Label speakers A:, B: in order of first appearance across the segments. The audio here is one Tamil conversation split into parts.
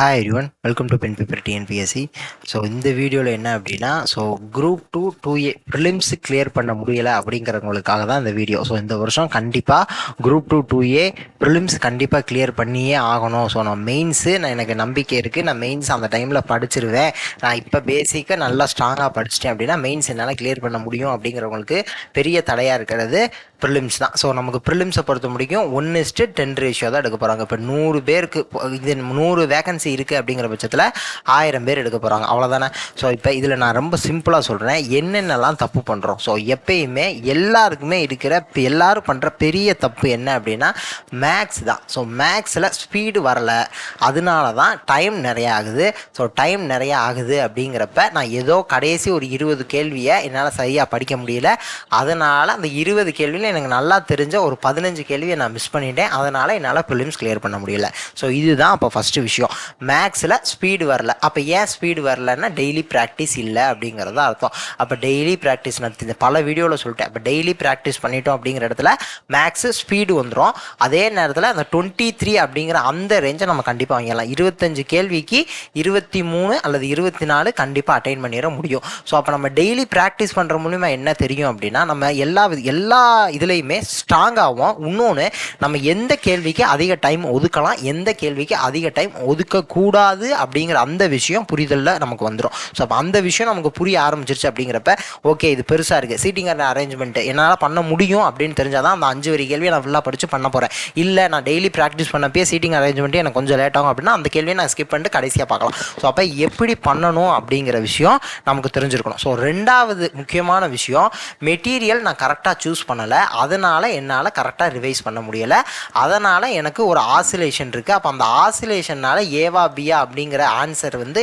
A: Hi everyone, welcome to pen paper TNPSC. So இந்த வீடியோவில் என்ன அப்படின்னா, குரூப் 2 2A ப்ரிலிம்ஸ் கிளியர் பண்ண முடியலை அப்படிங்கிறவங்களுக்காக தான் இந்த வீடியோ. ஸோ இந்த வருஷம் கண்டிப்பாக குரூப் 2 2A ப்ரிலிம்ஸ் கண்டிப்பாக கிளியர் பண்ணியே ஆகணும். ஸோ எனக்கு நம்பிக்கை இருக்குது, நான் மெயின்ஸ் அந்த டைமில் படிச்சிருவேன். நான் இப்போ பேசிக்காக நல்லா ஸ்ட்ராங்காக படிச்சிட்டேன் அப்படின்னா மெயின்ஸ் என்னால் கிளியர் பண்ண முடியும் அப்படிங்கிறவங்களுக்கு பெரிய தடையாக இருக்கிறது ப்ரிலிம்ஸ் தான். ஸோ நமக்கு ப்ரிலிம்ஸை பொறுத்த முடிக்கும் 1:10 ரேஷியோ தான் எடுக்க போகிறாங்க. இப்போ 100 பேருக்கு இது 100 வேகன்சி இருக்குது அப்படிங்கிற பட்சத்தில் 1000 பேர் எடுக்க போகிறாங்க, அவ்வளோதானே. ஸோ இப்போ இதில் நான் ரொம்ப சிம்பிளாக சொல்கிறேன் என்னென்னலாம் தப்பு பண்ணுறோம். ஸோ எப்பயுமே எல்லாருக்குமே எல்லாரும் பண்ணுற பெரிய தப்பு என்ன அப்படின்னா மேக்ஸ் தான். ஸோ மேக்ஸில் ஸ்பீடு வரலை, அதனால தான் டைம் நிறையா ஆகுது. ஸோ டைம் நிறையா ஆகுது அப்படிங்கிறப்ப நான் ஏதோ கடைசி ஒரு 20 கேள்வியை என்னால் சரியாக படிக்க முடியல. அதனால் அந்த 20 கேள்வியில் எனக்கு நல்லா தெரிஞ்ச ஒரு 15 கேள்வியை நான் மிஸ் பண்ணிட்டேன். அதனால் என்னால் ப்ரிலிம்ஸ் கிளியர் பண்ண முடியல. ஸோ இதுதான் அப்போ ஃபஸ்ட்டு விஷயம். மேக்ஸில் ஸ்பீடு வரல. அப்போ ஏன் ஸ்பீடு வரலன்னா டெய்லி ப்ராக்டிஸ் இல்லை அப்படிங்கிறத அர்த்தம். அப்போ டெய்லி ப்ராக்டிஸ் நான் பல வீடியோவில் சொல்லிட்டேன். அப்போ டெய்லி ப்ராக்டிஸ் பண்ணிட்டோம் அப்படிங்கிற இடத்துல மேக்ஸு ஸ்பீடு வந்துடும். அதே நேரத்தில் அந்த 23 அப்படிங்கிற அந்த ரேஞ்சை நம்ம கண்டிப்பாக வாங்கிடலாம். 25 கேள்விக்கு 23 அல்லது 24 கண்டிப்பாக அட்டைன் பண்ணிட முடியும். ஸோ அப்போ நம்ம டெய்லி ப்ராக்டிஸ் பண்ணுற மூலிமா என்ன தெரியும் அப்படின்னா நம்ம எல்லா இதுலேயுமே ஸ்ட்ராங்காகவும், இன்னொன்று நம்ம எந்த கேள்விக்கு அதிக டைம் ஒதுக்கலாம், எந்த கேள்விக்கு அதிக டைம் ஒதுக்கக்கூடாது அப்படிங்கிற அந்த விஷயம் புரிதலில் நமக்கு வந்துடும். ஸோ அப்போ அந்த விஷயம் நமக்கு புரிய ஆரம்பிச்சிருச்சு அப்படிங்கிறப்ப ஓகே இது பெருசாக இருக்குது, சீட்டிங் அரேஞ்ச்மெண்ட்டு என்னால் பண்ண முடியும் அப்படின்னு தெரிஞ்சால் தான் அந்த 5 வரி கேள்வியை நான் ஃபுல்லாக படித்து பண்ண போகிறேன். இல்லை நான் டெய்லி ப்ராக்டிஸ் பண்ணப்பே சீட்டிங் அரேஞ்ச்மெண்ட்டு எனக்கு கொஞ்சம் லேட் ஆகும் அப்படின்னா அந்த கேள்வியை நான் ஸ்கிப் பண்ணிட்டு கடைசியாக பார்க்கலாம். ஸோ அப்போ எப்படி பண்ணணும் அப்படிங்கிற விஷயம் நமக்கு தெரிஞ்சிருக்கணும். ஸோ ரெண்டாவது முக்கியமான விஷயம், மெட்டீரியல் நான் கரெக்டாக சூஸ் பண்ணலை, அதனால் என்னால் கரெக்டாக ரிவைஸ் பண்ண முடியலை. அதனால் எனக்கு ஒரு ஆசிலேஷன் இருக்குது. அப்போ அந்த ஆசிலேஷனால் ஏவா பியா அப்படிங்கிற ஆன்சர் வந்து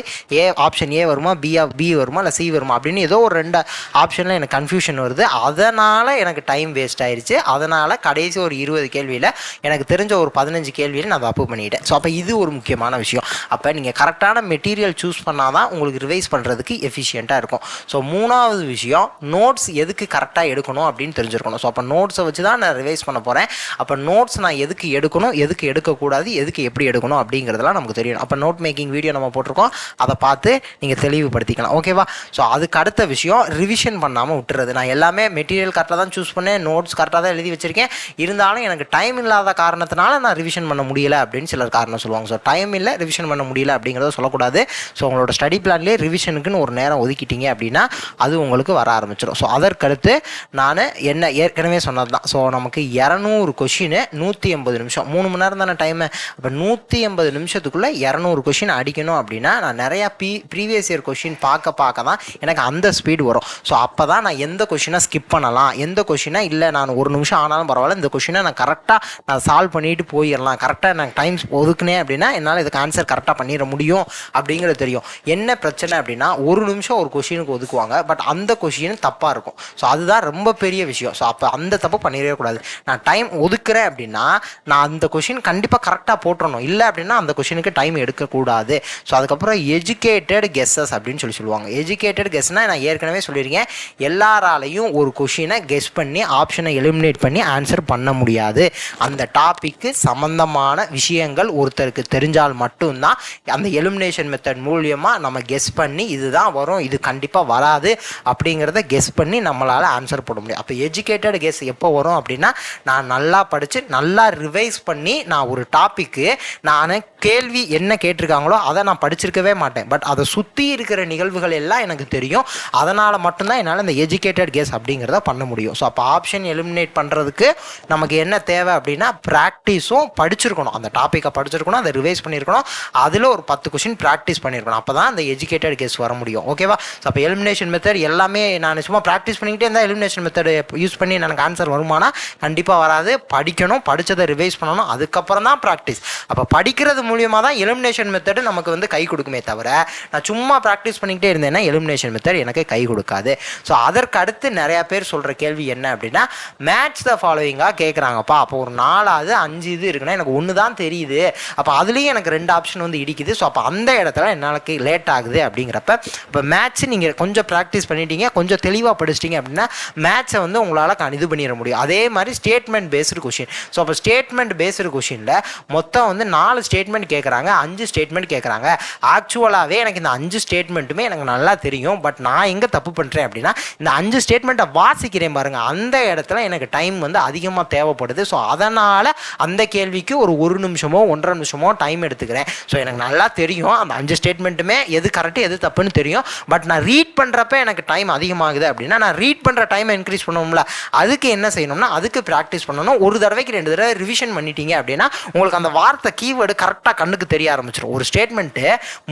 A: ஆப்ஷன் ஏ வருமா, பி வருமா, இல்லை சி வருமா அப்படின்னு ஏதோ ஒரு 2 ஆப்ஷனில் எனக்கு கன்ஃபியூஷன் வருது. அதனால் எனக்கு டைம் வேஸ்ட் ஆயிடுச்சு. அதனால் கடைசி ஒரு 20 கேள்வியில் எனக்கு தெரிஞ்ச ஒரு 15 கேள்வியில் நான் தப்பு பண்ணிட்டேன். ஸோ அப்போ இது ஒரு முக்கியமான விஷயம். அப்போ நீங்கள் கரெக்டான மெட்டீரியல் சூஸ் பண்ணால் தான் உங்களுக்கு ரிவைஸ் பண்ணுறதுக்கு எஃபிஷியண்ட்டாக இருக்கும். ஸோ மூணாவது விஷயம், நோட்ஸ் எதுக்கு கரெக்டாக எடுக்கணும் அப்படின்னு தெரிஞ்சிருக்கணும். ஸோ அப்போ நோட்ஸை வச்சு தான் நான் ரிவைஸ் பண்ண போகிறேன். அப்போ நோட்ஸ் நான் எதுக்கு எடுக்கணும், எதுக்கு எடுக்கக்கூடாது, எதுக்கு எப்படி எடுக்கணும் அப்படிங்கிறதுலாம் நமக்கு தெரியும். அப்போ நோட் மேக்கிங் வீடியோ நம்ம போட்டிருக்கோம், அதை பார்த்து நீங்கள் தெளிவுபடுத்திக்கலாம், ஓகேவா. ஸோ அதுக்கு அடுத்த விஷயம், ரிவிஷன் பண்ணாமல் விட்டுறது. நான் எல்லாமே மெட்டீரியல் கரெக்டாக தான் சூஸ் பண்ணேன், நோட்ஸ் கரெக்டாக தான் எழுதி வச்சிருக்கேன், இருந்தாலும் எனக்கு டைம் இல்லாத காரணத்தினால நான் ரிவிஷன் பண்ண முடியல அப்படின்னு சிலர் காரணம் சொல்லுவாங்க. ஸோ டைம் இல்லை, ரிவிஷன் பண்ண முடியல அப்படிங்கிறத சொல்லக்கூடாது. ஸோ உங்களோட ஸ்டடி பிளான்லேயே ரிவிஷனுக்குன்னு ஒரு நேரம் ஒதுக்கிட்டீங்க அப்படின்னா அது உங்களுக்கு வர ஆரம்பிச்சிடும். ஸோ அதற்கடுத்து நான் என்ன ஏற்கனவே சொன்னது தான். ஸோ நமக்கு 200 கொஷின் 180 நிமிஷம், 3 மணி நேரம் தானே டைமு. அப்போ 180 நிமிஷத்துக்குள்ளே 200 கொஷின் அடிக்கணும் அப்படின்னா நான் நிறையா ப்ரீவியஸ் இயர் கொஷின் பார்க்க தான் எனக்கு அந்த ஸ்பீடு வரும். ஸோ அப்போ தான் நான் எந்த கொஷினை ஸ்கிப் பண்ணலாம், எந்த கொஷினை இல்லை நான் 1 நிமிஷம் ஆனாலும் பரவாயில்ல இந்த கொஷினை நான் கரெக்டாக சால்வ் பண்ணிட்டு போயிடலாம், கரெக்டாக நான் டைம் ஒதுக்குனேன் அப்படின்னா என்னால் இதுக்கு ஆன்சர் கரெக்டாக பண்ணிட முடியும் அப்படிங்கிறது தெரியும். என்ன பிரச்சனை அப்படின்னா 1 நிமிஷம் ஒரு கொஷினுக்கு ஒதுக்குவாங்க, பட் அந்த கொஷின் தப்பாக இருக்கும். ஸோ அதுதான் ரொம்ப பெரிய விஷயம். ஸோ அப்போ அந்த தப்பு பண்ணிடவே கூடாது. நான் டைம் ஒதுக்குறேன் அப்படின்னா நான் அந்த கொஷின் கண்டிப்பாக கரெக்டாக போட்டுறணும், இல்லை அப்படின்னா அந்த கொஷினுக்கு டைம் எடுக்கக்கூடாது. ஸோ அதுக்கப்புறம் எஜுகேட்டட் கெஸ்ஸஸ் அப்படின்னு சொல்லுவாங்க. எஜுகேட்டட் கெஸ்னால் நான் ஏற்கனவே சொல்லியிருக்கேன், எல்லாராலையும் ஒரு கொஷினை கெஸ் பண்ணி ஆப்ஷனை எலிமினேட் பண்ணி ஆன்சர் பண்ண முடியாது. அந்த டாப்பிக்கு சம்பந்தமான விஷயங்கள் ஒருத்தருக்கு தெரிஞ்சால் மட்டும்தான் அந்த எலிமினேஷன் மெத்தட் மூலியமாக நம்ம கெஸ் பண்ணி இதுதான் வரும், இது கண்டிப்பாக வராது அப்படிங்கிறத கெஸ் பண்ணி நம்மளால் ஆன்சர் போட முடியும். அப்போ எஜுகேட்டட் கெஸ் எப்போ வரும் அப்படின்னா நான் நல்லா படித்து நல்லா ரிவைஸ் பண்ணி நான் ஒரு டாப்பிக்கு நான் கேள்வி என்ன கேட்டிருக்காங்களோ அதை நான் படிச்சிருக்கவே மாட்டேன், பட் அதை சுற்றி இருக்கிற நிகழ்வுகள் எல்லாம் எனக்கு தெரியும். அதனால் மட்டும்தான் என்னால் இந்த எஜுகேட்டட் கெஸ் அப்படிங்கிறத பண்ண முடியும். ஸோ அப்போ ஆப்ஷன் எலிமினேட் பண்ணுறதுக்கு நமக்கு என்ன தேவை அப்படின்னா ப்ராக்டிஸும் படிச்சிருக்கணும், அந்த டாப்பிக்கை படிச்சிருக்கணும், அதை ரிவைஸ் பண்ணியிருக்கணும், அதில் ஒரு 10 கொஷின் ப்ராக்டிஸ் பண்ணியிருக்கணும். அப்போ தான் அந்த எஜுகேட்டட் கெஸ் வர முடியும், ஓகேவா. ஸோ அப்போ எலிமினேஷன் மெத்தட் எல்லாமே நான் சும்மா ப்ராக்டிஸ் பண்ணிக்கிட்டே இருந்தால் எலிமினேஷன் மெத்தட் யூஸ் பண்ணி எனக்கு ஆன்சர் வருமானா கண்டிப்பாக வராது. படிக்கணும், படித்ததை ரிவைஸ் பண்ணணும், அதுக்கப்புறம் தான் ப்ராக்டிஸ். அப்போ படிக்கிறது மூலியமாக தான் எலிமினேஷன் மெத்தடு நமக்கு வந்து கை கொடுக்குமே தவிர நான் சும்மா ப்ராக்டிஸ் பண்ணிக்கிட்டே இருந்தேன்னா எலிமினேஷன் மெத்தட் எனக்கு கை கொடுக்காது. ஸோ அதற்கு அடுத்து நிறையா பேர் சொல்கிற கேள்வி என்ன அப்படின்னா மேட்ச் த ஃபாலோவிங்காக கேட்குறாங்கப்பா. அப்போ ஒரு 4 5 இது இருக்குன்னா எனக்கு 1 தான் தெரியுது, அப்போ அதுலேயும் எனக்கு 2 ஆப்ஷன் வந்து வந்து இடிக்குது. ஸோ அப்போ அந்த இடத்துல என்னாலுக்கு லேட் ஆகுது அப்படிங்கிறப்ப இப்போ மேட்ச் நீங்கள் கொஞ்சம் ப்ராக்டிஸ் பண்ணிட்டீங்க, கொஞ்சம் தெளிவாக படிச்சிட்டிங்க அப்படின்னா மேட்ச்சை வந்து உங்களால் இது பண்ணிட முடியும். அதே மாதிரி ஸ்டேட்மெண்ட் பேஸ்டு கொஷின். ஸோ அப்போ ஸ்டேட்மெண்ட் பேஸ்டு கொஷினில் மொத்தம் வந்து 4 ஸ்டேட்மெண்ட் கேட்குறாங்க, 5 ஸ்டேட்மெண்ட் கேட்குறாங்க. ஆக்சுவலாகவே எனக்கு இந்த 5 ஸ்டேட்மெண்ட்டுமே எனக்கு நல்லா தெரியும். பட் நான் எங்கே தப்பு பண்ணுறேன் அப்படின்னா இந்த 5 ஸ்டேட்மெண்ட்டை வாசிக்கிறேன் பாருங்கள், அந்த இடத்துல எனக்கு டைம் வந்து அதிகமாக தேவைப்படுது. ஸோ அதனால் அந்த கேள்விக்கு ஒரு நிமிஷமோ 1.5 நிமிஷமோ டைம் எடுத்துக்கிறேன். ஸோ எனக்கு நல்லா தெரியும் அந்த 5 ஸ்டேட்மெண்ட்டுமே எது கரெக்டு எது தப்புன்னு தெரியும். பட் நான் ரீட் பண்ணுறப்ப எனக்கு டைம் அதிகமாகுது அப்படின்னா நான் ரீட் பண்ணுற டைமை இன்க்ரீஸ் பண்ணணும்ல. அதுக்கு என்ன செய்யணும்னா அதுக்கு ப்ராக்டிஸ் பண்ணணும். ஒரு தடவைக்கு 2 தடவை ரிவிஷன் பண்ணிட்டீங்க அப்படின்னா உங்களுக்கு அந்த வார்த்தை கீவேர்டு கரெக்டாக கண்ணுக்கு தெரிய ஆரம்பிச்சிடும். ஒரு ஸ்டேட்மெண்ட்டு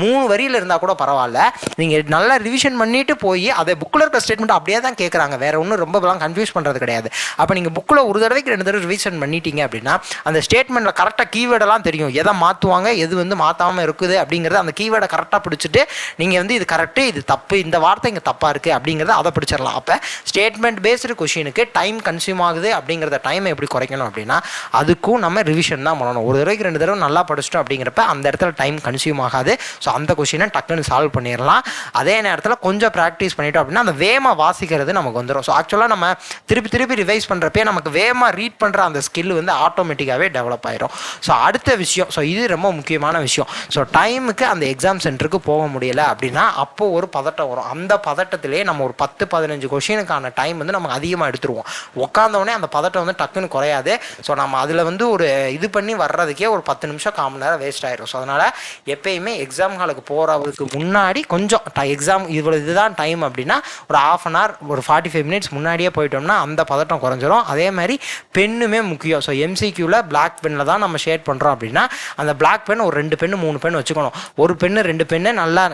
A: 3 வரியில் இருந்தால் கூட பரவாயில்ல, நீங்கள் நல்லா ரிவிஷன் பண்ணிட்டு போய் அதை புக்கில் இருக்க ஸ்டேட்மெண்ட் அப்படியே தான் கேட்குறாங்க, வேற ஒன்றும் ரொம்ப கன்ஃபியூஸ் பண்ணுறது கிடையாது. அப்போ நீங்கள் புக்கில் ஒரு தடவைக்கு 2 தடவை ரிவிஷன் பண்ணிட்டீங்க அப்படின்னா அந்த ஸ்டேட்மெண்ட்டில் கரெக்டாக கீவேர்டெல்லாம் தெரியும், எதை மாற்றுவாங்க எது வந்து மாற்றாமல் இருக்குது அப்படிங்கிறது. அந்த கீவேர்டை கரெக்டாக பிடிச்சிட்டு நீங்கள் வந்து இது கரெக்டு இது தப்பு, இந்த வார்த்தை இங்கே தப்பாக இருக்குது அப்படிங்கிறத அதை பிடிச்சிடலாம். அப்போ ஸ்டேட்மெண்ட் பேஸ்டு கொஷினுக்கு டைம் கன்சியூம் ஆகுது அப்படிங்கிறத டைமை எப்படி குறைக்கணும் அப்படின்னா அதுக்கும் நம்ம ரிவிஷன் தான் பண்ணணும். ஒரு தடவைக்கு 2 தடவை நல்லா படிச்சிட்டோம் அப்படிங்கிறப்ப அந்த இடத்துல டைம் கன்சியூம் ஆகாது. ஸோ அந்த கொஷினை டக்குன்னு சால்வ் பண்ணிடலாம். அதே நேரத்தில் கொஞ்சம் ப்ராக்டிஸ் பண்ணிட்டோம் அப்படின்னா அந்த வேமா வாசிக்கிறது நமக்கு வந்துடும். ஸோ ஆக்சுவலாக நம்ம திருப்பி ரிவைஸ் பண்ணுறப்பே நமக்கு வேமா ரீட் பண்ணுற அந்த ஸ்கில் வந்து ஆட்டோமேட்டிக்காகவே டெவலப் ஆயிரும். ஸோ அடுத்த விஷயம், ஸோ இது ரொம்ப முக்கியமான விஷயம். ஸோ டைமுக்கு அந்த எக்ஸாம் சென்டருக்கு போக முடியலை அப்படின்னா அப்போது ஒரு பதட்டம் வரும். அந்த பதட்டத்திலே நம்ம ஒரு 10-15 கொஷினுக்கான டைம் வந்து நமக்கு அதிகமாக எடுத்துருவோம். உட்காந்தோடனே அந்த பதட்டம் வந்து டக்குன்னு குறையாது. ஸோ நம்ம அதில் வந்து ஒரு இது பண்ணி வர்றதுக்கே ஒரு 10 நிமிஷம் 1/4 மணி நேரம் வேஸ்ட் ஆயிடும். ஸோ அதனால் எப்பயுமே எக்ஸாம் ஹாலுக்கு போகிறதுக்கு முன்னாடி கொஞ்சம் எக்ஸாம் இதுதான் டைம் அப்படின்னா ஒரு 1/2 hour ஒரு 45 minutes முன்னாடியே போயிட்டோம்னா அந்த பதட்டம் குறைஞ்சிரும். அதே மாதிரி பெண்ணுமே முக்கியம். ஸோ எம்சிக்யூவில் பிளாக் பென்னில் தான் நம்ம ஷேட் பண்ணுறோம் அப்படின்னா அந்த பிளாக் பென் ஒரு 2 பென் 3 பென் வச்சுக்கணும். ஒரு பென்னு 2 பென்னு நல்லா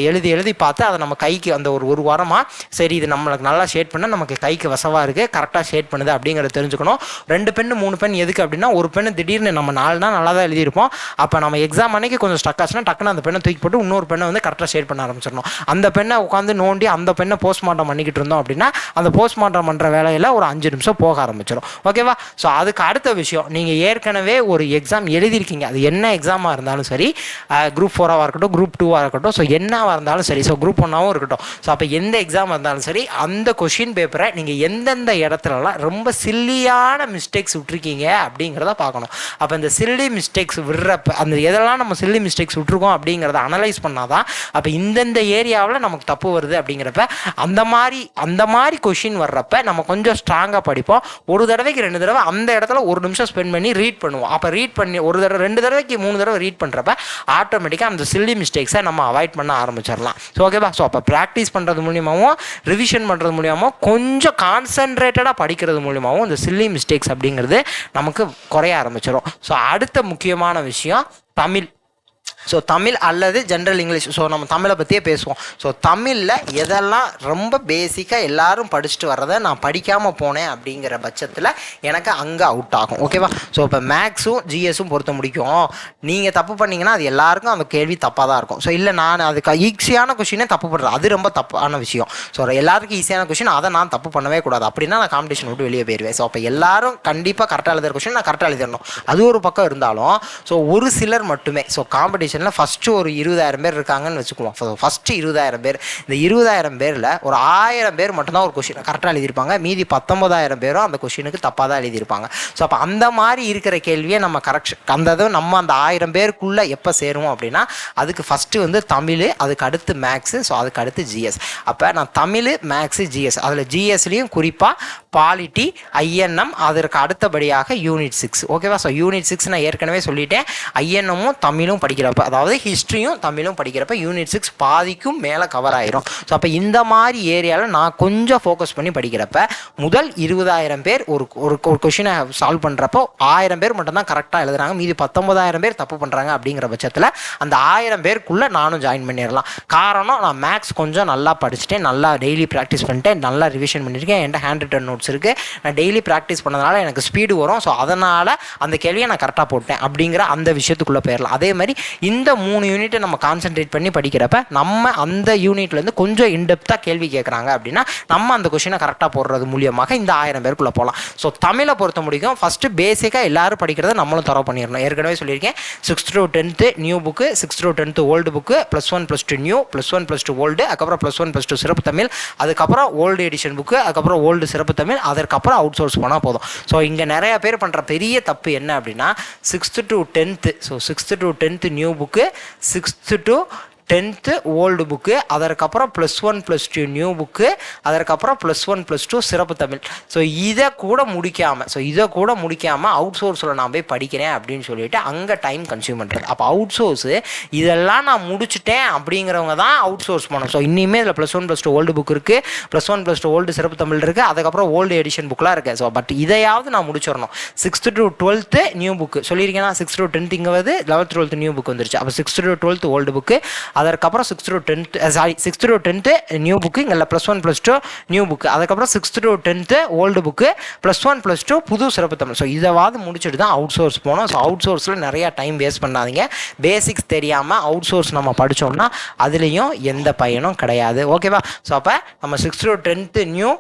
A: எழுதி பார்த்து அதை நம்ம கைக்கு அந்த ஒரு வாரமாக சரி இது நம்மளுக்கு நல்லா ஷேட் பண்ணால் நமக்கு கைக்கு வசவாக இருக்குது, கரெக்டாக ஷேட் பண்ணுது அப்படிங்கிறத தெரிஞ்சுக்கணும். 2 பென்னு 3 பென் எதுக்கு அப்படின்னா ஒரு பெண்ணு திடீர்னு நம்ம 4 நாள் நல்லா தான் எழுதியிருப்போம், அப்போ நம்ம எக்ஸாம் அன்னைக்கு கொஞ்சம் ஸ்டக் ஆச்சுன்னா டக்குன்னு அந்த பெண்ணை தூக்கி போட்டு இன்னொரு பெண்ணை வந்து கரெக்டாக ஷேட் பண்ண ஆரம்பிச்சிடணும். அந்த பெண்ணை உட்காந்து நோண்டி அந்த பெண்ணை போஸ்ட்மார்ட்டம் பண்ணிக்கிட்டு இருந்தோம் அப்படின்னா அந்த போஸ்ட்மார்ட்டம் பண்ணுற வேலையில் ஒரு 5 நிமிஷம் போக ஆரம்பிச்சிடும். ஓகேவா? ஸோ அதுக்கு அடுத்த விஷயம், நீங்கள் ஏற்கனவே ஒரு எக்ஸாம் எழுதியிருக்கீங்க, அது என்ன எக்ஸாமாக இருந்தாலும் சரி, குரூப் 4ஆக இருக்கட்டும் குரூப் 2ஆக இருக்கட்டும், ஸோ என்னவாக இருந்தாலும் சரி, ஸோ குரூப் 1ஆகவும் இருக்கட்டும், ஸோ அப்போ எந்த எக்ஸாம் இருந்தாலும் சரி அந்த கொஷின் பேப்பரை நீங்கள் எந்தெந்த இடத்துலலாம் ரொம்ப சில்லியான மிஸ்டேக்ஸ் விட்டுருக்கீங்க அப்படிங்கிறத பார்க்கணும். அப்போ இந்த சில்லி மிஸ்டேக்ஸ் விடுறப்ப அந்த எதெல்லாம் நம்ம சில்லி மிஸ்டேக்ஸ் விட்டுருக்கோம் அப்படிங்கிறத அனலைஸ் பண்ணாதான் அப்போ இந்தந்த ஏரியாவில் நமக்கு தப்பு வருது அப்படிங்கிறப்ப அந்த மாதிரி கொஷின் வர்றப்ப நம்ம கொஞ்சம் ஸ்ட்ராங்காக படிப்போம். ஒரு தடவைக்கு 2 தடவை அந்த இடத்துல 1 நிமிஷம் ஸ்பெண்ட் பண்ணி ரீட் பண்ணுவோம். அப்போ ரீட் பண்ணி ஒரு தடவை 2 தடவைக்கு 3 தடவை ரீட் பண்ணுறப்ப ஆட்டோமேட்டிக்காக அந்த சில்லி மிஸ்டேக்ஸை நம்ம அவாய்ட் பண்ண ஆரம்பிச்சிடலாம். ஸோ ஓகேவா? ஸோ அப்போ ப்ராக்டிஸ் பண்ணுறது மூலியமாகவும் ரிவிஷன் பண்ணுறது மூலியமாகவும் கொஞ்சம் கான்சன்ட்ரேட்டடாக படிக்கிறது மூலியமாகவும் இந்த சில்லி மிஸ்டேக்ஸ் அப்படிங்கிறது நமக்கு குறைய ஆரம்பிச்சிடும். ஸோ அடுத்த முக்கியமான விஷயம் தமிழ். ஸோ தமிழ் அல்லது ஜென்ரல் இங்கிலீஷ். ஸோ நம்ம தமிழை பற்றியே பேசுவோம். ஸோ தமிழில் எதெல்லாம் ரொம்ப பேசிக்காக எல்லாரும் படிச்சுட்டு வர்றதை நான் படிக்காமல் போனேன் அப்படிங்கிற பட்சத்தில் எனக்கு அங்கே அவுட் ஆகும். ஓகேவா? ஸோ இப்போ மேக்ஸும் ஜிஎஸும் பொறுத்த முடிக்கும் நீங்கள் தப்பு பண்ணிங்கன்னா அது எல்லாருக்கும் அந்த கேள்வி தப்பாக தான் இருக்கும். ஸோ இல்லை நான் அதுக்கு ஈஸியான கொஷினே தப்பு பண்ணுறேன், அது ரொம்ப தப்பான விஷயம். ஸோ எல்லாருக்கும் ஈஸியான கொஷின் அதை நான் தப்பு பண்ணவே கூடாது, அப்படின்னா நான் காம்படிஷன் விட்டு வெளியே போயிடுவேன். ஸோ அப்போ எல்லாரும் கண்டிப்பாக கரெக்டாக எழுதுகிற கொஷின் நான் கரெக்டாக எழுதிடணும். அது ஒரு பக்கம் இருந்தாலும் ஸோ ஒரு சிலர் மட்டுமே, ஸோ காம்படிஷன் ஃபஸ்ட்டு ஒரு 20,000 பேர் இருக்காங்கன்னு வச்சுக்குவோம். ஃபஸ்ட்டு 20,000 பேர், இந்த 20,000 பேரில் ஒரு 1000 பேர் மட்டும்தான் ஒரு கொஷினை கரெக்டாக எழுதியிருப்பாங்க, மீதி 19,000 பேரும் அந்த கொஷினுக்கு தப்பாக தான் எழுதியிருப்பாங்க. ஸோ அப்போ அந்த மாதிரி இருக்கிற கேள்வியை நம்ம கரெக்ஷன் நம்ம அந்த 1000 பேருக்குள்ளே எப்போ சேருவோம் அப்படின்னா அதுக்கு ஃபஸ்ட்டு வந்து தமிழ், அதுக்கு அடுத்து மேக்ஸு, ஸோ அதுக்கு அடுத்து ஜிஎஸ். அப்போ நான் தமிழ் மேக்ஸு ஜிஎஸ், அதில் ஜிஎஸ்லேயும் குறிப்பாக பாலிட்டி ஐஎன்எம், அதற்கு அடுத்தபடியாக யூனிட் 6. ஓகேவா? ஸோ யூனிட் 6 நான் ஏற்கனவே சொல்லிட்டேன், ஐஎன்எம்மும் தமிழும் படிக்கிறப்ப, அதாவது ஹிஸ்ட்ரியும் தமிழும் படிக்கிறப்ப யூனிட் 6 பாதிக்கும் மேலே கவர் ஆயிரும். ஸோ அப்போ இந்த மாதிரி ஏரியாவில் நான் கொஞ்சம் ஃபோக்கஸ் பண்ணி படிக்கிறப்ப முதல் 20,000 பேர் ஒரு கொஷினை சால்வ் பண்ணுறப்போ 1000 பேர் மட்டும்தான் கரெக்டாக எழுதுறாங்க, மீதி 19,000 பேர் தப்பு பண்ணுறாங்க. அப்படிங்கிற பட்சத்தில் அந்த 1000 பேருக்குள்ளே நானும் ஜாயின் பண்ணிடலாம். காரணம் நான் மேக்ஸ் கொஞ்சம் நல்லா படிச்சுட்டேன், நல்லா டெய்லி ப்ராக்டிஸ் பண்ணிட்டேன், நல்லா ரிவிஷன் பண்ணியிருக்கேன், என்கிட்ட ஹேண்ட் ரிட்டன் நோட் நோட்ஸ் இருக்குது, நான் டெய்லி ப்ராக்டிஸ் பண்ணதுனால எனக்கு ஸ்பீடு வரும். ஸோ அதனால் அந்த கேள்வியை நான் கரெக்டாக போட்டேன் அப்படிங்கிற அந்த விஷயத்துக்குள்ளே போயிடலாம். அதே மாதிரி இந்த 3 யூனிட்டை நம்ம கான்சென்ட்ரேட் பண்ணி படிக்கிறப்ப நம்ம அந்த யூனிட்லேருந்து கொஞ்சம் இன்டெப்த்தாக கேள்வி கேட்குறாங்க அப்படின்னா நம்ம அந்த கொஷினை கரெக்டாக போடுறது மூலியமாக இந்த 1000 பேருக்குள்ளே போகலாம். ஸோ தமிழை பொறுத்த முடியும் ஃபஸ்ட்டு பேசிக்காக எல்லாரும் படிக்கிறத நம்மளும் தர பண்ணிடணும். ஏற்கனவே சொல்லியிருக்கேன் 6th to 10th new book, 6th to 10th old book, +1 +2 new, +1 +2 old, அதுக்கப்புறம் +1 +2 சிறப்பு தமிழ், அதுக்கப்புறம் ஓல்டு எடிஷன் புக்கு, அதுக்கப்புறம் ஓல்டு சிறப்பு தமிழ், அதற்கப்புறம் அவுட் சோர்ஸ் பண்ணால் போதும். ஸோ இங்கே நிறைய பேர் பண்ணுற பெரிய தப்பு என்ன அப்படின்னா 6th to 10th, so 6th to 10th new book, 6th to 10th old book, அதற்கப்புறம் +1 +2 நியூ புக்கு, அதற்கப்புறம் +1 +2 சிறப்பு தமிழ். ஸோ இதை கூட முடிக்காமல் அவுட் சோர்ஸில் நான் போய் படிக்கிறேன் அப்படின்னு சொல்லிட்டு அங்கே டைம் கன்சியூம் பண்ணுறது. அப்போ அவுட் சோர்ஸு இதெல்லாம் நான் முடிச்சுட்டேன் அப்படிங்கிறவங்க தான் அவுட் சோர்ஸ் பண்ணணும். ஸோ இன்னுமே இதில் +1 +2 ஓல்டு புக் இருக்குது, +1 +2 ஓல்டு சிறப்பு தமிழ் இருக்குது, அதுக்கப்புறம் ஓல்டு எடிஷன் புக்கெலாம் இருக்குது. ஸோ பட் இதையாவது நான் முடிச்சிடணும். 6th to 12th new book சொல்லியிருக்கேன்னா 6th to 10th இங்கே வந்து 11th 12th நியூ புக் வந்துருச்சு. அப்போ 6th to 12th old book, அதற்கப்புறம் 6th to 10th new book, இங்கே +1 +2 நியூ புக்கு, அதுக்கப்புறம் 6th to 10th old book, +1 +2 புது சிறப்பு தமிழ். ஸோ இதைவாது முடிச்சுட்டு தான் அவுட் சோர்ஸ் போகணும். ஸோ அவுட் சோர்ஸில் நிறையா டைம் வேஸ்ட் பண்ணாதீங்க. பேசிக்ஸ் தெரியாமல் அவுட் சோர்ஸ் நம்ம படித்தோம்னா அதுலேயும் எந்த பயனும் கிடையாது. ஓகேவா? ஸோ அப்போ நம்ம 6th to 10th new,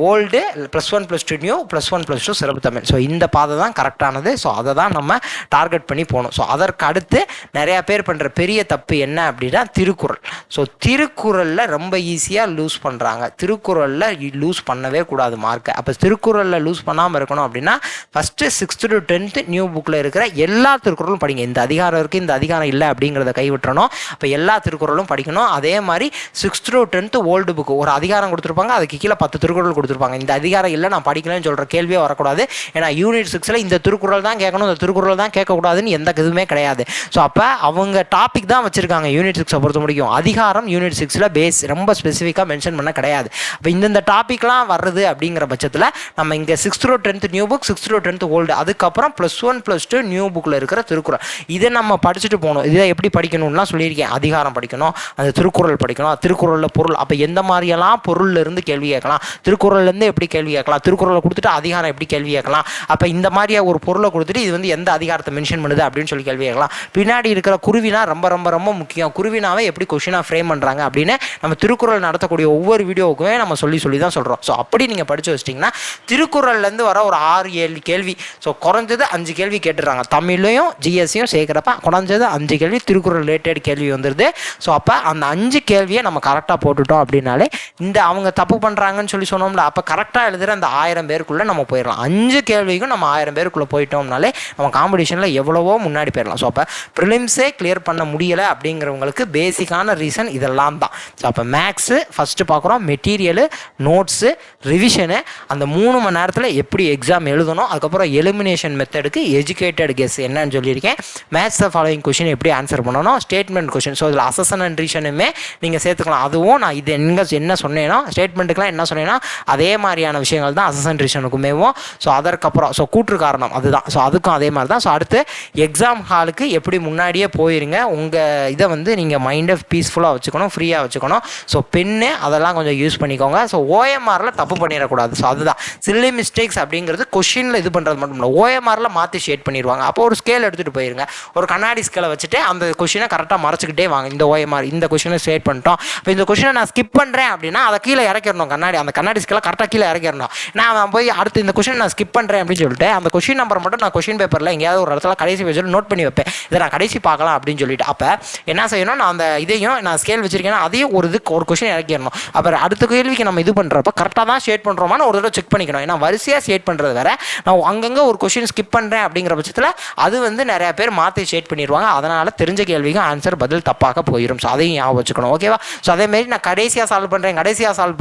A: old, +1 +2 new, +1 +2 சிறப்பு தமிழ். ஸோ இந்த பாதை தான் கரெக்டானது. ஸோ அதை தான் நம்ம டார்கெட் பண்ணி போகணும். ஸோ அதற்கு அடுத்து நிறையா பேர் பண்ணுற பெரிய தப்பு என்ன அப்படின்னா திருக்குறள். ஸோ திருக்குறளில் ரொம்ப ஈஸியாக லூஸ் பண்ணுறாங்க. திருக்குறளில் லூஸ் பண்ணவே கூடாது மார்க்கை. அப்போ திருக்குறளில் லூஸ் பண்ணாமல் இருக்கணும் அப்படின்னா first 6th to 10th new புக்கில் இருக்கிற எல்லா திருக்குறளும் படிங்க. இந்த அதிகாரம் இருக்குது, இந்த அதிகாரம் இல்லை அப்படிங்கிறத கைவிட்டுறணும். அப்போ எல்லா திருக்குறளும் படிக்கணும். அதே மாதிரி 6th to 10th old book ஒரு அதிகாரம் கொடுத்துருப்பாங்க, அதுக்கு கீழே 10 திருக்குறள் கொடுத்துருப்பாங்க. இந்த அதிகாரம் இல்லை நான் படிக்கலன்னு சொல்கிற கேள்வியே வரக்கூடாது. ஏன்னா யூனிட் 6ல் இந்த திருக்குறள் தான் கேட்கணும், இந்த திருக்குறள் தான் கேட்கக்கூடாதுன்னு எந்த இதுவுமே கிடையாது. ஸோ அப்போ அவங்க டாபிக் தான் வச்சுருக்காங்க. யூனிட் 6 பொறுத்த முடியும் அதிகாரம் யூனிட் 6ல் பேஸ் ரொம்ப ஸ்பெசிஃபிக்காக மென்ஷன் பண்ண கிடையாது. அப்போ இந்த டாபிக்லாம் வருது அப்படிங்கிற பட்சத்தில் நம்ம இங்கே 6th to 10th new book, 6th to 10th old, அதுக்கப்புறம் +1 +2 நியூ புக்கில் இருக்கிற திருக்குறள், இதை நம்ம படிச்சுட்டு போகணும். இதை எப்படி படிக்கணும்லாம் சொல்லியிருக்கேன். அதிகாரம் படிக்கணும், அந்த திருக்குறள் படிக்கணும், திருக்குறளில் பொருள், அப்போ எந்த மாதிரியெல்லாம் பொருள்லேருந்து கேள்வி கேட்கலாம், திருக்குறள்லேருந்து எப்படி கேள்வி கேட்கலாம், திருக்குறளை கொடுத்துட்டு அதிகாரம் எப்படி கேள்வி கேட்கலாம், அப்போ இந்த மாதிரியா ஒரு பொருளை கொடுத்துட்டு இது வந்து எந்த அதிகாரத்தை மென்ஷன் பண்ணுது அப்படின்னு சொல்லி கேள்வி கேட்கலாம். பின்னாடி இருக்கிற குருவினா ரொம்ப ரொம்ப ரொம்ப முக்கியம். குருவினாவை எப்படி கொஷினாக ஃப்ரேம் பண்ணுறாங்க அப்படின்னு நம்ம திருக்குறள் நடத்தக்கூடிய ஒவ்வொரு வீடியோவுக்குமே நம்ம சொல்லி தான் சொல்கிறோம். ஸோ அப்படி நீங்கள் படித்து வச்சிட்டிங்கன்னா திருக்குறள்லேருந்து வர ஒரு 6-7 கேள்வி, ஸோ குறைஞ்சது 5 கேள்வி கேட்டுடுறாங்க. தமிழையும் ஜிஎஸ்சியும் சேர்க்குறப்ப குறைஞ்சது 5 கேள்வி திருக்குறள் ரிலேட்டட் கேள்வி வந்துடுது. ஸோ அப்போ அந்த 5 கேள்வியை நம்ம கரெக்டாக போட்டுட்டோம் அப்படின்னாலே இந்த அவங்க தப்பு பண்ணுறாங்கன்னு சொல்லி சொன்னோம்ல, அப்போ கரெக்டாக எழுதுகிற அந்த 1000 பேருக்குள்ளே நம்ம போயிடலாம். 5 கேள்விக்கும் நம்ம 1000 பேருக்குள்ளே போயிட்டோம்னாலே நம்ம காம்படிஷனில் எவ்வளவோ முன்னாடி போயிடலாம். ஸோ அப்போ ப்ரிலிம்ஸே கிளியர் பண்ண முடியலை அப்படிங்கிறவங்களுக்கு பேசிக்கான ரீசன் இதெல்லாம் தான். ஸோ அப்போ மேக்ஸு ஃபஸ்ட்டு பார்க்குறோம், மெட்டீரியலு, நோட்ஸு, ரிவிஷனு, அந்த 3 மணி நேரத்தில் எப்படி எக்ஸாம் எழுதணும், அதுக்கப்புறம் எலிமினேஷன் மெத்தடுக்கு எஜுகேட்டட் கெஸ் என்னன்னு சொல்லியிருக்கேன். மேட்ச் த ஃபாலோயிங் கொஷின் எப்படி ஆன்சர் பண்ணணும், ஸ்டேட்மெண்ட் கொஷின். ஸோ இதில் அசஸன் அண்ட் ரீஷனுமே நீங்கள் சேர்த்துக்கலாம். அதுவும் நான் இது என்ன சொன்னேன்னா ஸ்டேட்மெண்ட்டுக்குலாம் என்ன சொன்னேன்னா அதே மாதிரியான விஷயங்கள் தான் அசஸன் ரீஷனுக்குமேவும். ஸோ அதற்கப்புறம் ஸோ கூற்று காரணம் அதுதான். ஸோ அதுக்கும் அதே மாதிரி தான். ஸோ அடுத்து எக்ஸாம் ஹாலுக்கு எப்படி முன்னாடியே போயிருங்க, உங்கள் இதை வந்து நீங்கள் மைண்டை பீஸ்ஃபுல்லாக வச்சுக்கணும், ஃப்ரீயாக வச்சுக்கணும். ஸோ பென்னு அதெல்லாம் கொஞ்சம் யூஸ் பண்ணிக்கோங்க. ஸோ ஓஎம்ஆரில் தப்பு பண்ணிடக்கூடாது. ஸோ அதுதான் சில்லி மிஸ்டேக்ஸ் அப்படிங்கிறது கொஷினில் இது பண்ணுறது மட்டும் இல்லை, ஓஎம்ஆரில் மாற்றி ஷேட் பண்ணிடுவாங்க. அப்போ ஒரு ஸ்கேல் எடுத்துகிட்டு போயிருங்க, ஒரு கண்ணாடி ஸ்கேலை வச்சுட்டு அந்த கொஷினை கரெக்டாக மறைச்சிக்கிட்டே வாங்க. இந்த ஓஎம்ஆர் இந்த கொஷினை ஷேட் பண்ணிட்டோம், இப்போ இந்த கொஷினை நான் ஸ்கிப் பண்ணுறேன் அப்படின்னா அதை கீழே இறக்கிடணும். அந்த கண்ணாடி ஸ்கேலை கரெக்டாக கீழே இறக்கிடணும். நான் போய் அடுத்து இந்த கொஷினை நான் ஸ்கிப் பண்ணுறேன் அப்படின்னு சொல்லிட்டு அந்த கொஷின் நம்பர் மட்டும் நான் கொஷின் பேப்பரில் எங்கேயாவது ஒரு இடத்துல கடைசி பேஜில் நோட் பண்ணி வைப்பேன், இதை நான் கடைசி பார்க்கலாம் அப்படின்னு சொல்லிட்டு. அப்போ என்ன செய்யணும், நான் அந்த இதையும் நான் ஸ்கேல் வச்சிருக்கேன்னா அதையும் ஒரு கொஷின் இறக்கிடணும். அப்புறம் அடுத்த கேள்விக்கு நம்ம இது பண்ணுறப்ப கரெக்டாக தான் ஷேட் பண்ணுறோமான்னு ஒரு தடவை செக் பண்ணிக்கணும். ஏன்னா வரிசையாக ஷேட் பண்ணுறது வேறு, நான் அங்கங்கே ஒரு கொஷின் ஸ்கிப் பண்ணுறேன் அப்படிங்கிற பட்சத்தில் அது வந்து நிறையா பேர் மாற்றி ஷேட் பண்ணிடுவாங்க. அதனால் தெரிஞ்ச கேள்விக்கு ஆன்சர் பதில் தப்பாக போயிடும். ஸோ அதையும் ஞாபகம் வச்சுக்கணும். ஓகேவா? ஸோ அதேமாரி நான் கடைசியாக சால்வ்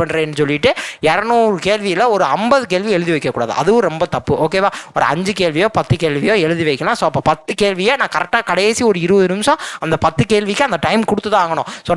A: பண்ணுறேன்னு சொல்லிட்டு 200 கேள்வியில் ஒரு 50 கேள்வி எழுதி வைக்கக்கூடாது. அதுவும் ரொம்ப தப்பு. ஓகேவா? ஒரு 5 கேள்வியோ 10 கேள்வியோ எழுதி வைக்கலாம். ஸோ அப்போ 10 கேள்வியை நான் கரெக்டாக கடைசி ஒரு 20 நிமிஷம் அந்த 10 கேள்விக்கு அந்த
B: டைம் கொடுத்து தான் ஆகணும். ஸோ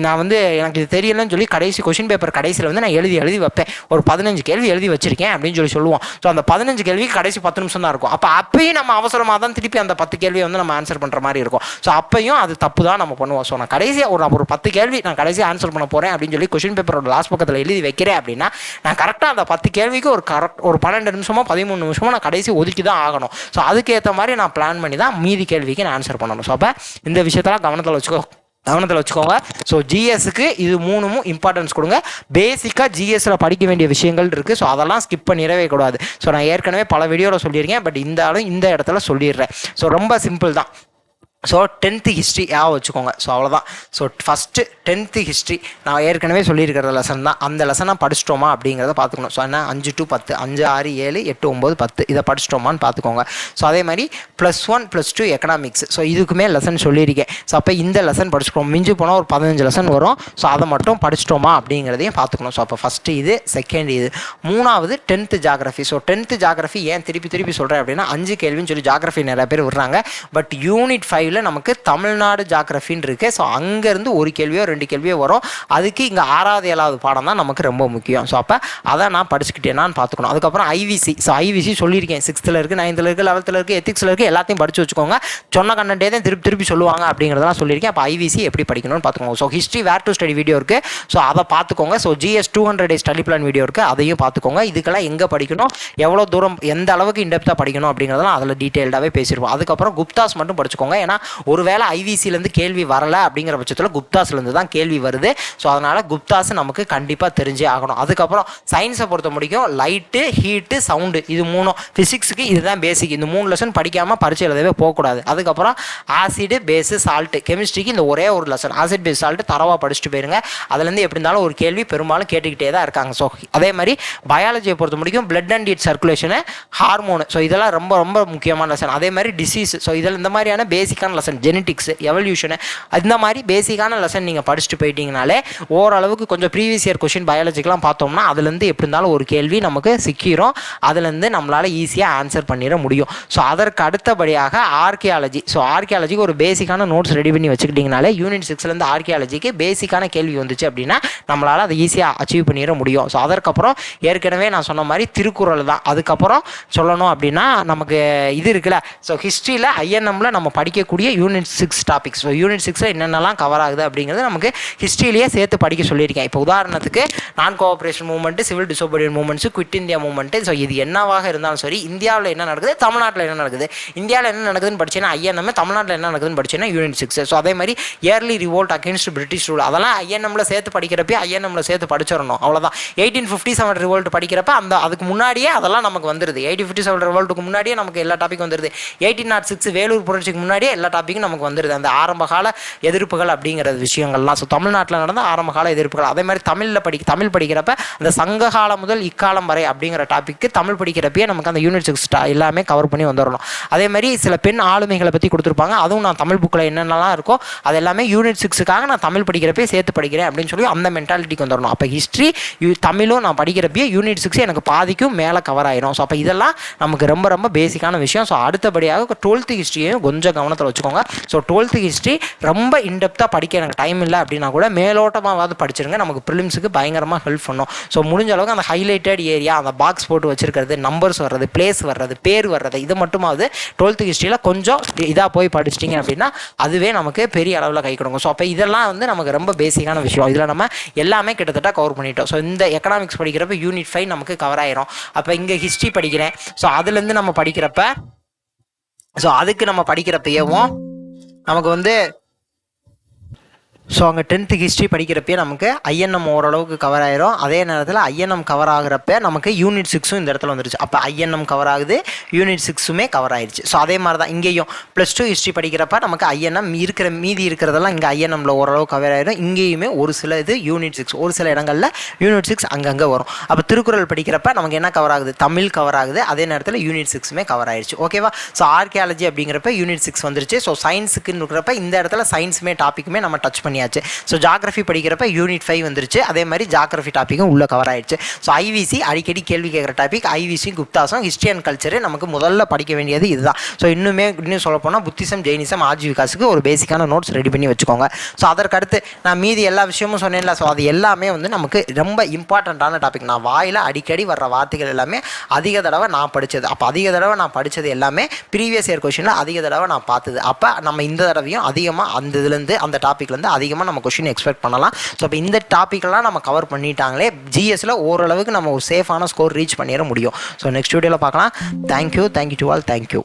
B: நான் வந்து எனக்கு இது தெரியலன்னு சொல்லி கடைசி கொஷின் பேப்பர் கடைசியில் வந்து நான் எழுதி வைப்பேன். ஒரு 15 கேள்வி எழுதி வச்சிருக்கேன் அப்படின்னு சொல்லுவோம். ஸோ அந்த 15 கேள்விக்கு கடைசி 10 நிமிஷம் தான் இருக்கும். அப்பயும் நம்ம அவசரமாக தான் திருப்பி அந்த 10 கேள்வியை வந்து நம்ம ஆன்சர் பண்ணுற மாதிரி இருக்கும். ஸோ அப்பயும் அது தப்பு தான் நம்ம பண்ணுவோம். ஸோ நான் கடைசியாக ஒரு 10 கேள்வி நான் கடைசியாக ஆன்சர் பண்ண போகிறேன் அப்படின்னு சொல்லி கொஷின் பேப்பரோட லாஸ்ட் பக்கத்தில் எழுதி வைக்கிறேன் அப்படின்னா நான் கரெக்டாக அந்த 10 கேள்விக்கு ஒரு 12 நிமிஷமோ 13 நிமிஷமோ நான் கடைசி ஒதுக்கி தான் ஆகணும். ஸோ அதுக்கேற்ற மாதிரி நான் பிளான் பண்ணி தான் மீதி கேள்விக்கு நான் ஆன்சர் பண்ணணும். ஸோ அப்போ இந்த விஷயத்தெல்லாம் கவனத்தில் வச்சுக்கோங்க. ஸோ ஜிஎஸ்க்கு இது 3 இம்பார்ட்டன்ஸ் கொடுங்க. பேசிக்காக ஜிஎஸ்ல படிக்க வேண்டிய விஷயங்கள் இருக்குது. ஸோ அதெல்லாம் ஸ்கிப் பண்ணிடவே கூடாது. ஸோ நான் ஏற்கனவே பல வீடியோவில் சொல்லியிருக்கேன். பட் இந்த இடத்துல சொல்லிடுறேன். ஸோ ரொம்ப சிம்பிள் தான். ஸோ 10th ஹிஸ்ட்ரி வச்சுக்கோங்க. ஸோ அவ்வளோதான். ஸோ ஃபஸ்ட்டு 10th ஹிஸ்ட்ரி நான் ஏற்கனவே சொல்லியிருக்கிற லெசன் தான். அந்த லெசனாக படிச்சிட்டோமா அப்படிங்கிறத பார்த்துக்கணும். ஸோ என்ன 5 to 10 5 6 7 8 9 10 இதை படிச்சிட்டோமான்னு பார்த்துக்கோங்க. ஸோ அதே மாதிரி +1 +2 எக்கனாமிக்ஸ். ஸோ இதுக்குமே லெசன் சொல்லியிருக்கேன். ஸோ அப்போ இந்த லெசன் படிச்சுக்கணும். மிஞ்சி போனால் ஒரு 15 லெசன் வரும். ஸோ அதை மட்டும் படிச்சிட்டோமா அப்படிங்கிறதையும் பார்த்துக்கணும். ஸோ அப்போ ஃபஸ்ட்டு இது, செகண்ட் இது, 3வது 10th geography. So 10th geography ஏன் திருப்பி சொல்கிறேன் அப்படின்னா 5 கேள்வின்னு சொல்லி ஜாகிரஃபி நிறைய பேர் விடுறாங்க. பட் யூனிட் 5 நமக்கு தமிழ்நாடு ஜாகிரஃபின்னு இருக்கு. ஸோ அங்கேருந்து ஒரு கேள்வியோ 2 கேள்வியோ வரும். அதுக்கு இங்கே 6வது 7வது பாடம் தான் நமக்கு ரொம்ப முக்கியம். ஸோ அப்போ அதை நான் படிச்சுக்கிட்டேனான்னு பார்த்துக்கணும். அதுக்கப்புறம் ஐவிசி. ஸோ ஐவிசி சொல்லியிருக்கேன். 6th இருக்குது, 9th இருக்குது, 11th இருக்குது, எத்திக்ஸில் இருக்குது. எல்லாத்தையும் படித்து வச்சுக்கோங்க. சொன்ன கண்டென்ட்டே தான் திருப்பி சொல்லுவாங்க அப்படிங்கிறதெல்லாம் சொல்லியிருக்கேன். அப்போ ஐவிசி எப்படி படிக்கணும்னு பார்த்துக்கோங்க. So history where to study video இருக்குது. ஸோ அதை பார்த்துக்கோங்க. So GS 200 days study plan video இருக்குது. அதையும் பார்த்துக்கோங்க. இதுக்கெல்லாம் எங்கே படிக்கணும், எவ்வளோ தூரம், எந்த அளவுக்கு இன்டெப்த்தாக படிக்கணும் அப்படிங்கிறதெல்லாம் அதில் டீட்டெயில்டாகவே பேசியிருப்போம். அதுக்கப்புறம் குப்தாஸ் மட்டும் படிச்சுக்கோங்க. ஏன்னா ஒருவேளை ஐவிசிலேருந்து கேள்வி வரலை அப்படிங்கிற பட்சத்தில் குப்தாஸ்லேருந்து தான் கேள்வி வருது. ஸோ அதனால் குப்தாஸ் நமக்கு கண்டிப்பாக தெரிஞ்சே ஆகணும். அதுக்கப்புறம் சயின்ஸை பொறுத்த முடிக்கும் லைட்டு, ஹீட்டு, சவுண்டு இது 3. ஃபிசிக்ஸுக்கு இதுதான் பேசிக். இந்த 3 லெசன் படிக்காமல் பரிச்சை எழுதவே போகக்கூடாது. அதுக்கப்புறம் ஆசிடு, பேஸு, சால்ட்டு. கெமிஸ்ட்ரிக்கு இந்த ஒரே ஒரு லெசன் ஆசிட், பேஸ், சால்ட்டு தரவாக படிச்சுட்டு போயிருங்க. அதுலேருந்து எப்படி இருந்தாலும் ஒரு கேள்வி பெரும்பாலும் கேட்டுக்கிட்டே தான் இருக்காங்க. ஸோ அதே மாதிரி பயாலஜியை பொறுத்த முடிக்கும் blood and heart circulation, hormone. So இதெல்லாம் ரொம்ப ரொம்ப முக்கியமான லெசன். அதே மாதிரி டிசீஸ். ஸோ இதில் இந்த மாதிரியான பேசிக்கான லெசன், ஜெனட்டிக்ஸ், எவல்யூஷனு, இந்த மாதிரி பேசிக்கான லெசன் நீங்கள் படிச்சுட்டு போயிட்டீங்கனாலே ஓரளவுக்கு கொஞ்சம் ப்ரீவியஸ் இயர் கொஷின் பயாலஜிக்கெலாம் பார்த்தோம்னா அதுலேருந்து எப்படி இருந்தாலும் ஒரு கேள்வி நமக்கு சிக்கிரும். அதுலேருந்து நம்மளால் ஈஸியாக ஆன்சர் பண்ணிட முடியும். ஸோ அதற்கு அடுத்தபடியாக ஆர்கியாலஜி. ஸோ ஆர்கியாலஜிக்கு ஒரு பேசிக்கான நோட்ஸ் ரெடி பண்ணி வச்சுக்கிட்டிங்கனாலே யூனிட் 6லேருந்து ஆர்கியாலஜிக்கு பேசிக்கான கேள்வி வந்துச்சு அப்படின்னா நம்மளால் அதை ஈஸியாக அச்சீவ் பண்ணிட முடியும். ஸோ அதற்கப்புறம் ஏற்கனவே நான் சொன்ன மாதிரி திருக்குறள் தான். அதுக்கப்புறம் சொல்லணும் அப்படின்னா நமக்கு இது இருக்குல்ல. ஸோ ஹிஸ்ட்ரியில் ஐஎன்எம்மில் நம்ம படிக்கக்கூடிய யூனிட் 6 டாபிக்ஸ். ஸோ யூனிட் 6 என்னென்னலாம் கவர் ஆகுது அப்படிங்கிறது நமக்கு ஹிஸ்ட்ரியிலேயே சேர்த்து படிக்க சொல்லியிருக்கேன். இப்போ உதாரணத்துக்கு நான் cooperation movement, civil disobedient movements, quit India movement. So இது என்னவாக இருந்தாலும் சரி, இந்தியாவில் என்ன நடக்குது, தமிழ்நாட்டில் என்ன நடக்குது, இந்தியாவில் என்ன நடக்குதுன்னு படிச்சேன்னா ஐஎன்எம், தமிழ்நாட்டில் என்ன நடக்குதுன்னு படிச்சேன்னா யூனிட் 6. ஸோ அதே மாதிரி early revolt against British rule அதெல்லாம் ஐஎன்எம்ல சேர்த்து படிக்கிறப்ப ஐஎன்எம்ல சேர்த்து படிச்சிடணும். அவ்வளோதான். 1857 ரிவோல்ட் படிக்கிறப்ப அதுக்கு முன்னாடியே அதெல்லாம் நமக்கு வந்துருது. 1857 ரிவோல்ட்டுக்கு முன்னாடியே நமக்கு எல்லா டாபிக் வந்துருது. 1806 வேலூர் புரட்சிக்கு முன்னாடியே எல்லா டாப்பிக்கும் நமக்கு வந்துருது. அந்த ஆரம்பகால எதிர்ப்புகள் அப்படிங்கிற விஷயங்கள்லாம். ஸோ தமிழ்நாட்டில் நடந்த ஆரம்பகால எதிர்ப்புகள். அதே மாதிரி தமிழ் படிக்கிறப்ப அந்த சங்க காலம் முதல் இக்காலம் வரை அப்படிங்கிற டாபிக்கு தமிழ் படிக்கிறப்பயே நமக்கு அந்த யூனிட் 6 எல்லாமே கவர் பண்ணி வந்துடணும். அதே மாதிரி சில பெண் ஆளுமைகளை பற்றி கொடுத்துருப்பாங்க. அதுவும் நான் தமிழ் புக்கில் என்னென்னலாம் இருக்கோ அது எல்லாமே யூனிட் 6க்காக நான் தமிழ் படிக்கிறப்பே சேர்த்து படிக்கிறேன் அப்படின்னு சொல்லி அந்த மென்டாலிட்டிக்கு வந்துடணும். அப்போ ஹிஸ்ட்ரி தமிழும் நான் படிக்கிறப்பயே யூனிட் 6 எனக்கு பாதிக்கும் மேலே கவர் ஆயிரும். ஸோ அப்போ இதெல்லாம் நமக்கு ரொம்ப ரொம்ப பேசிக்கான விஷயம். ஸோ அடுத்தபடியாக 12th ஹிஸ்ட்ரியையும் கொஞ்சம் கவனத்தில் வச்சுக்கோங்க. ஸோ 12th ஹிஸ்ட்ரி ரொம்ப இன்டெப்த்தாக படிக்க எனக்கு டைம் இல்லை அப்படின்னா கூட மேலோட்டமாவது படிச்சிருங்க. நமக்கு ப்ரிலிம்ஸுக்கு பயங்கரமாக ஹெல்ப் பண்ணும். ஸோ முடிஞ்ச அளவுக்கு அந்த ஹைலைட்டட் ஏரியா, அந்த பாக்ஸ் போட்டு வச்சிருக்கிறது, நம்பர்ஸ் வர்றது, பிளேஸ் வர்றது, பேர் வர்றது, இது மட்டுமாவது 12th ஹிஸ்ட்ரியில் கொஞ்சம் இதாக போய் படிச்சிட்டிங்க அப்படின்னா அதுவே நமக்கு பெரிய அளவில் கை கொடுக்கும். ஸோ அப்போ இதெல்லாம் வந்து நமக்கு ரொம்ப பேசிக்கான விஷயம். இதில் நம்ம எல்லாமே கிட்டத்தட்ட கவர் பண்ணிட்டோம். ஸோ இந்த எக்கனாமிக்ஸ் படிக்கிறப்ப யூனிட் 5 நமக்கு கவர் ஆயிரும். அப்போ இங்கே ஹிஸ்ட்ரி படிக்கிறேன். ஸோ அதுலேருந்து நம்ம படிக்கிறப்ப அதுக்கு நம்ம படிக்கிறப்பவும் நமக்கு வந்து ஸோ அங்கே 10th ஹிஸ்ட்ரி படிக்கிறப்பே நமக்கு ஐஎன்எம் ஓரளவுக்கு கவர் ஆயிரும். அதே நேரத்தில் ஐஎன்எம் கவர் ஆகிறப்ப நமக்கு யூனிட் 6ம் இந்த இடத்துல வந்துருச்சு. அப்போ ஐஎன்எம் கவர் ஆகுது, யூனிட் 6மே கவர் ஆயிடுச்சு. ஸோ அதே மாதிரி தான் இங்கேயும் +2 ஹிஸ்ட்ரி படிக்கிறப்ப நமக்கு ஐஎன்எம் மீதி இருக்கிறதெல்லாம் இங்கே ஐஎன்எம்ல ஓரளவு கவர் ஆயிடும். இங்கேயுமே ஒரு சில இது யூனிட் 6, ஒரு சில இடங்களில் யூனிட் 6 அங்கங்கே வரும். அப்போ திருக்குறள் படிக்கிறப்ப நமக்கு என்ன கவர் ஆகுது, தமிழ் கவர் ஆகுது. அதே நேரத்தில் யூனிட் 6மே கவர் ஆயிடுச்சு. ஓகேவா. ஸோ ஆர்கியாலஜி அப்படிங்கிறப்ப யூனிட் 6 வந்துருச்சு. ஸோ சயின்ஸுக்குன்னு இருக்கிறப்ப இந்த இடத்துல சயின்ஸுமே டாப்பிக்குமே நம்ம டச் பண்ணி
A: பண்ணியாச்சு. ஸோ ஜாகிரஃபி படிக்கிறப்ப யூனிட் 5 வந்துருச்சு. அதே மாதிரி ஜாகிரஃபி டாப்பிக்கும் உள்ளே கவர் ஆயிடுச்சு. ஸோ ஐவிசி அடிக்கடி கேள்வி கேட்குற டாபிக் ஐவிசி குப்தாசம் ஹிஸ்ட்ரி அண்ட் கல்ச்சரு நமக்கு முதல்ல படிக்க வேண்டியது இதுதான். ஸோ இன்னும் சொல்லப்போனால் புத்திசம் ஜெயினிசம் ஆஜீவிகாஸுக்கு ஒரு பேசிக்கான நோட்ஸ் ரெடி பண்ணி வச்சுக்கோங்க. ஸோ அதற்கடுத்து நான் மீதி எல்லா விஷயமும் சொன்னேன்ல, ஸோ அது எல்லாமே வந்து நமக்கு ரொம்ப இம்பார்ட்டண்ட்டான டாபிக். நான் வாயில் அடிக்கடி வர்ற வார்த்தைகள் எல்லாமே அதிக தடவை நான் படித்தது. அப்போ அதிக தடவை நான் படித்தது எல்லாமே ப்ரீவியஸ் இயர் கொஷினில் அதிக தடவை நான் பார்த்தது. அப்போ நம்ம இந்த தடவையும் அதிகமாக அந்த இதுலேருந்து அந்த டாப்பிக்லேருந்து அதிகமாக நம்ம கொஷின் எக்ஸ்பெக்ட் பண்ணலாம். ஸோ இப்போ இந்த டாப்பிக்கெல்லாம் நம்ம கவர் பண்ணிட்டாங்களே, ஜிஎஸ்ல ஓரளவுக்கு நம்ம ஒரு சேஃபான ஸ்கோர் ரீச் பண்ணிட முடியும். ஸோ நெக்ஸ்ட் வீடியோவில் பார்க்கலாம். Thank you to all. தேங்க்யூ.